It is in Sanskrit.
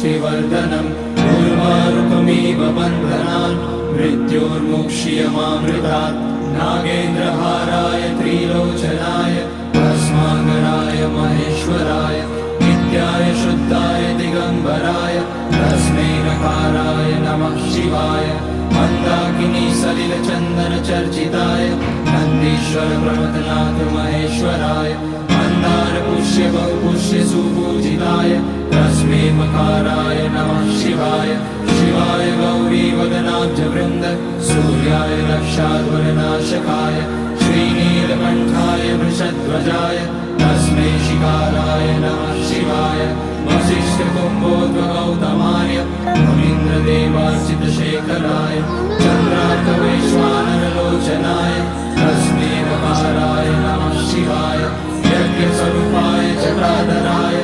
पुष्टिवर्धनम् उर्वारुकमिव बन्धनान् मृत्योर्मुक्ष्यमामृतात् नागेन्द्रहाराय त्रिलोचनाय भस्माङ्गराय महेश्वराय नित्याय शुद्धाय दिगम्बराय तस्मै नकाराय नमः शिवाय मन्दाकिनी सलिलचन्दन चर्चिताय नन्दीश्वर प्रमथनाथ महेश्वराय मन्दार पुष्य बहुपुष्य सुपूजिताय तस्मै मकाराय नमः शिवाय शिवाय गौरी वदनाब्ज वृन्द सूर्याय रक्षाध्वरनाशकाय श्रीनीलकण्ठाय वृषध्वजाय तस्मै शिकाराय नमः शिवाय वसिष्ठकुम्भोद्भगौतमाय मुनीन्द्रदेवार्चितशेखराय चन्द्रार्कवैश्वानरलोचनाय तस्मै नकाराय नमः शिवाय यज्ञस्वरूपाय जटाधराय